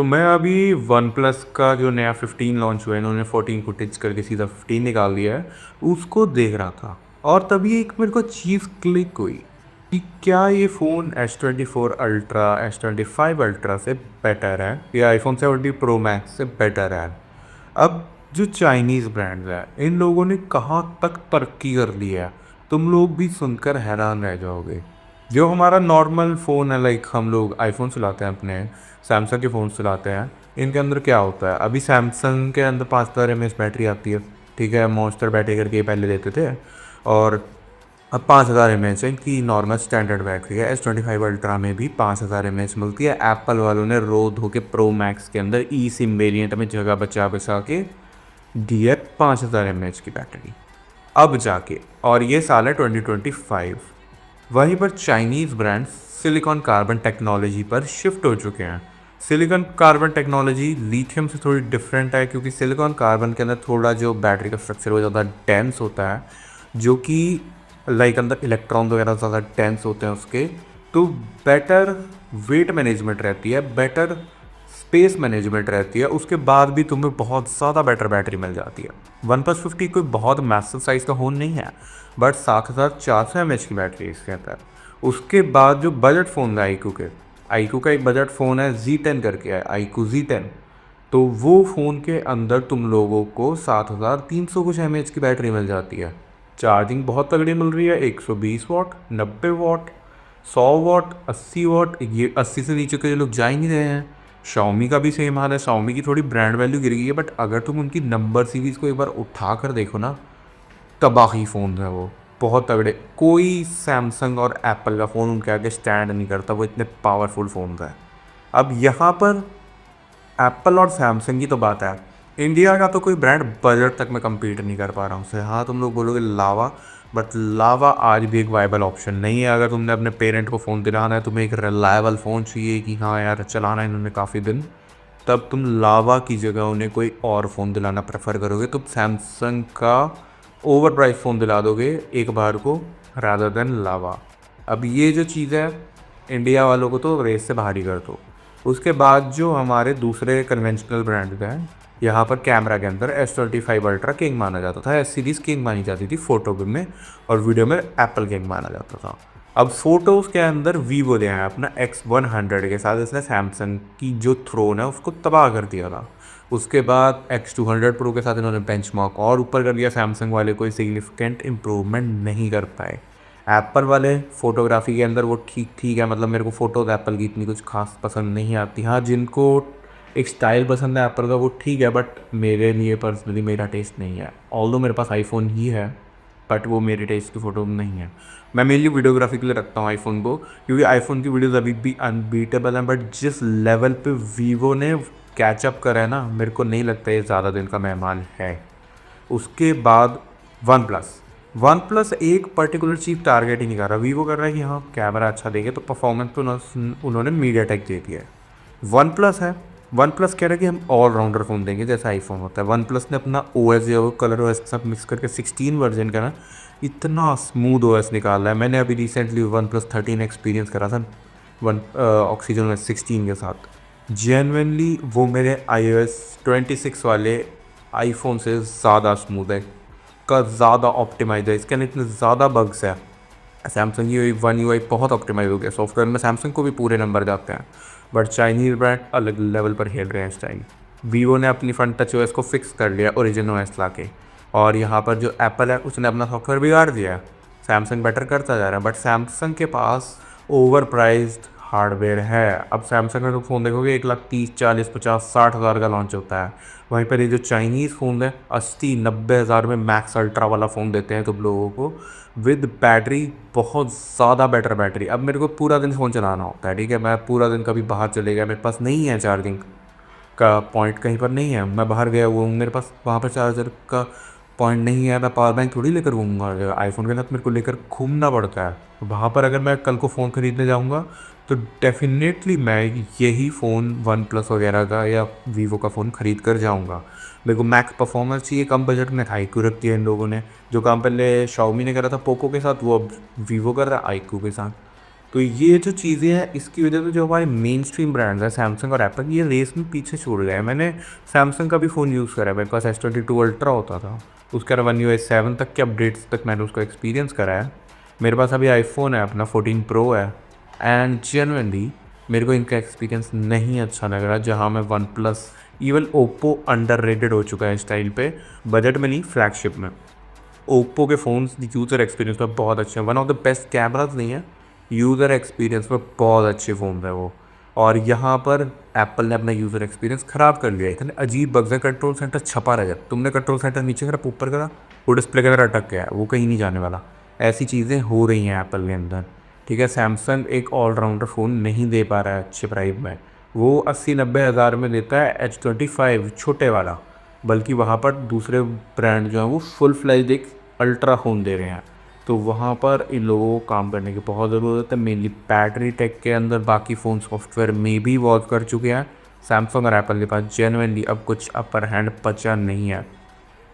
मैं अभी one plus का जो नया 15 लॉन्च हुआ है, इन्होंने 14 को टिच करके सीधा 15 निकाल दिया है, उसको देख रहा था। और तभी एक मेरे को चीज़ क्लिक हुई कि क्या ये phone S24 ultra S25 ultra से बेटर है या आईफोन 17 प्रो मैक्स से बेटर है। अब जो चाइनीज़ ब्रांड्स हैं, इन लोगों ने कहाँ तक तरक्की कर ली है, तुम लोग भी सुनकर हैरान रह जाओगे। जो हमारा नॉर्मल फ़ोन है, लाइक हम लोग आईफोन चलाते हैं, अपने सैमसंग के फ़ोन चलाते हैं, इनके अंदर क्या होता है, अभी सैमसंग के अंदर 5000 mAh बैटरी आती है। ठीक है, मॉन्स्टर बैटरी करके ये पहले देते थे, और अब 5000 mAh है इनकी नॉर्मल स्टैंडर्ड बैटरी है। S25 अल्ट्रा में भी 5000 mAh मिलती है। एप्पल वालों ने रो धो के प्रो मैक्स के अंदर ई सिम वेरियंट में जगह बचा बचा के दी है 5000 mAh की बैटरी अब जाके। और ये साल है 2025। वहीं पर Chinese brands silicon carbon technology पर शिफ्ट हो चुके हैं। सिलिकॉन कार्बन टेक्नोलॉजी लिथियम से थोड़ी डिफरेंट है, क्योंकि सिलिकॉन कार्बन के अंदर थोड़ा जो बैटरी का स्ट्रक्चर वो ज़्यादा डेंस होता है, जो कि लाइक अंदर इलेक्ट्रॉन वगैरह ज़्यादा डेंस होते हैं उसके, तो बेटर वेट मैनेजमेंट रहती है, बेटर स्पेस मैनेजमेंट रहती है, उसके बाद भी तुम्हें बहुत ज़्यादा बेटर बैटरी मिल जाती है। वन प्लस 50 कोई बहुत मैसिव साइज़ का फ़ोन नहीं है, बट 7400 mAh की बैटरी इसके अंदर। उसके बाद जो बजट फ़ोन है आईक्यू का एक बजट फ़ोन है Z10 करके है, आईक्यू Z10। तो वो फ़ोन के अंदर तुम लोगों को 7300 कुछ mAh की बैटरी मिल जाती है। चार्जिंग बहुत तगड़ी मिल रही है, 120 वाट, 90 वाट, 100 वाट, 80 वाट। ये 80 से नीचे के लोग जा ही नहीं रहे हैं। Xiaomi का भी सेम हाल है। Xiaomi की थोड़ी ब्रांड वैल्यू गिर गई है, बट अगर तुम उनकी नंबर सीरीज़ को एक बार उठा कर देखो ना, तबाही फ़ोन है वो, बहुत तगड़े। कोई सैमसंग और एप्पल का फ़ोन उनके आगे स्टैंड नहीं करता, वो इतने पावरफुल फ़ोन है। अब यहाँ पर एप्पल और सैमसंग की तो बात है, इंडिया का तो कोई ब्रांड बजट तक में compete नहीं कर पा रहा हूँ। हाँ, तुम लोग बोलोगे लावा, बट लावा आज भी एक वाइबल ऑप्शन नहीं है। अगर तुमने अपने पेरेंट को फ़ोन दिलाना है, तुम्हें एक रिलायबल फ़ोन चाहिए कि हाँ यार चलाना है इन्होंने काफ़ी दिन, तब तुम लावा की जगह उन्हें कोई और फ़ोन दिलाना प्रेफर करोगे। तुम सैमसंग का ओवर प्राइस फ़ोन दिला दोगे एक बार को, रादर देन लावा। अब ये जो चीज़ है, इंडिया वालों को तो रेस से बाहर ही कर दो। उसके बाद जो हमारे दूसरे कन्वेंशनल ब्रांड हैं, यहाँ पर कैमरा के अंदर S25 अल्ट्रा किंग माना जाता था, एस सीरीज़ किंग मानी जाती थी फोटो में, और वीडियो में एप्पल किंग माना जाता था। अब फोटोज़ के अंदर वीवो ले आया अपना X100 के साथ। इसने सैमसंग की जो थ्रोन है उसको तबाह कर दिया था। उसके बाद X200 प्रो के साथ इन्होंने बेंचमार्क और ऊपर कर दिया, सैमसंग वाले कोई सिग्निफिकेंट इम्प्रूवमेंट नहीं कर पाए। एप्पल वाले फ़ोटोग्राफी के अंदर वो ठीक ठीक है, मतलब मेरे को फ़ोटोज़ एप्पल की इतनी कुछ खास पसंद नहीं आती। हाँ, जिनको एक स्टाइल पसंद है एप्पल का वो ठीक है, बट मेरे लिए पर्सनली मेरा टेस्ट नहीं है। ऑल्दो मेरे पास आईफोन ही है, बट वो मेरे टेस्ट की फ़ोटो नहीं है। मैं मेनली वीडियोग्राफी के लिए रखता हूँ आईफोन को, क्योंकि आईफोन की वीडियोज़ अभी भी अनबीटेबल हैं। बट जिस लेवल पे वीवो ने कैचअप करा है ना, मेरे को नहीं लगता ये ज़्यादा दिन का मेहमान है। उसके बाद वन प्लस एक पर्टिकुलर चीज़ टारगेट ही नहीं कर रहा। वीवो कर रहा है कि हाँ कैमरा अच्छा देंगे, तो परफॉर्मेंस तो उन्होंने मीडियाटेक दे दिया है। वन प्लस है, वन प्लस कह रहा है कि हम ऑलराउंडर फ़ोन देंगे जैसा आईफोन होता है। वन प्लस ने अपना ओ एस जो कलर ओ एस के साथ मिक्स करके 16 वर्जन का ना इतना स्मूथ ओ एस निकाला है। मैंने अभी रिसेंटली वन प्लस 13 एक्सपीरियंस करा था वन ऑक्सीजन ओ एस 16 के साथ। जेनविनली वो मेरे iOS 26 वाले आईफोन से ज़्यादा स्मूथ है, का ज़्यादा ऑप्टिमाइज है। इसके अंदर इतने ज़्यादा बग्स है। सैमसंग की वन UI बहुत ऑप्टिमाइज हो गया, सॉफ्टवेयर में सैमसंग को भी पूरे नंबर जाते हैं। बट चाइनीज़ ब्रांड अलग लेवल पर खेल रहे हैं इस टाइम। वीवो ने अपनी फ्रंट टच OS को फिक्स कर लिया ओरिजिन OS ला के, और यहाँ पर जो एप्पल है उसने अपना सॉफ्टवेयर बिगाड़ दिया है। सैमसंग बेटर करता जा रहा है, बट सैमसंग के पास ओवर प्राइज्ड हार्डवेयर है। अब सैमसंग का तो फ़ोन देखोगे 1,30,40,50,60 हज़ार का लॉन्च होता है। वहीं पर ये जो चाइनीज़ फ़ोन है 80,90 हज़ार में मैक्स अल्ट्रा वाला फ़ोन देते हैं तुम लोगों को, विद बैटरी बहुत ज़्यादा बेटर बैटरी। अब मेरे को पूरा दिन फ़ोन चलाना होता है, ठीक है, मैं पूरा दिन कभी बाहर चले गया, मेरे पास नहीं है चार्जिंग का पॉइंट, कहीं पर नहीं है, मैं बाहर गया हुआ हूँ, मेरे पास वहाँ पर चार्जर का पॉइंट नहीं है, मैं पावर बैंक थोड़ी लेकर घूमूंगा। आईफोन के साथ मेरे को लेकर घूमना पड़ता है। वहाँ पर अगर मैं कल को फ़ोन ख़रीदने जाऊँगा तो डेफिनेटली मैं यही फ़ोन वन प्लस वगैरह का या वीवो का फ़ोन ख़रीद कर जाऊँगा। मेरे को मैक्स परफॉर्मेंस चाहिए, कम बजट में हाईक्यू रख दिया इन लोगों ने। जो काम पहले शाओमी ने करा था पोको के साथ, वो अब वीवो कर रहा है आईक्यू के साथ। तो ये जो चीज़ें हैं इसकी वजह से जो हमारे मेन स्ट्रीम ब्रांड्स हैं सैमसंग और एप्पल, ये रेस में पीछे छूट गए हैं। मैंने सैमसंग का भी फ़ोन यूज़ करा है, मेरे पास S22 अल्ट्रा होता था, उसके अलावा OneUI 7 तक के अपडेट्स तक मैंने उसको एक्सपीरियंस करा है। मेरे पास अभी आईफोन है अपना 14 प्रो है, एंड जेनुइनली मेरे को इनका एक्सपीरियंस नहीं अच्छा लग रहा। जहाँ मैं one plus, even Oppo underrated हो चुका है इस टाइम पे, बजट में नहीं फ्लैगशिप में। ओप्पो के फ़ोन्स यूज़र एक्सपीरियंस में बहुत अच्छे हैं, one of the best cameras नहीं है, यूज़र एक्सपीरियंस में बहुत अच्छे फ़ोन है वो। और यहाँ पर एप्पल ने अपना यूज़र एक्सपीरियंस ख़राब कर लिया है। इतने अजीब बग्स हैं, कंट्रोल सेंटर छपा रह जाता, तुमने कंट्रोल सेंटर नीचे करा ऊपर करा, वो डिस्प्ले के अंदर अटक गया है, वो कहीं नहीं जाने वाला। ऐसी चीज़ें हो रही हैं एप्पल के अंदर। ठीक है, सैमसंग एक ऑलराउंडर फ़ोन नहीं दे पा रहा है अच्छे प्राइस में। वो 80-90 हज़ार में देता है H25 छोटे वाला, बल्कि वहाँ पर दूसरे ब्रांड जो हैं वो फुल फ्लैज एक अल्ट्रा फ़ोन दे रहे हैं। तो वहाँ पर इन लोगों को काम करने की बहुत ज़रूरत है। मेनली बैटरी टेक के अंदर बाकी फ़ोन सॉफ्टवेयर में भी वॉच कर चुके हैं। सैमसंग और एप्पल के पास जेनुइनली अब कुछ अपर हैंड बचा नहीं है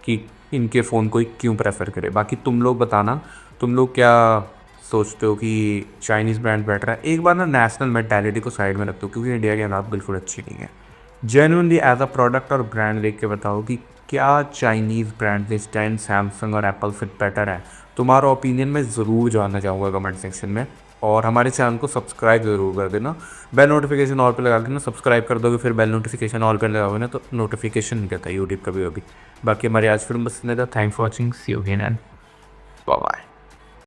कि इनके फ़ोन कोई क्यों प्रेफर करे। बाकी तुम लोग बताना, तुम लोग क्या सोचते हो कि चाइनीज़ ब्रांड बेटर है? एक बार ना नेशनल मेंटालिटी को साइड में रखते हो, क्योंकि इंडिया की हालात बिल्कुल अच्छी नहीं है। जेनुइनली एज अ प्रोडक्ट और ब्रांड देख के बताओ कि क्या चाइनीज़ ब्रांड इस टाइम सैमसंग और एप्पल से बेटर है? तुम्हारा ओपिनियन मैं ज़रूर जानना चाहूँगा कमेंट सेक्शन में। और हमारे चैनल को सब्सक्राइब ज़रूर कर देना, बेल नोटिफिकेशन ऑल पे लगा के ना सब्सक्राइब कर दोगे, फिर बेल नोटिफिकेशन ऑल पे लगाओगे ना तो नोटिफिकेशन नहीं देता यूट्यूब कभी कभी। बाकी हमारी आज फिल्म बस इतना था। Thanks for watching, see you again and bye bye.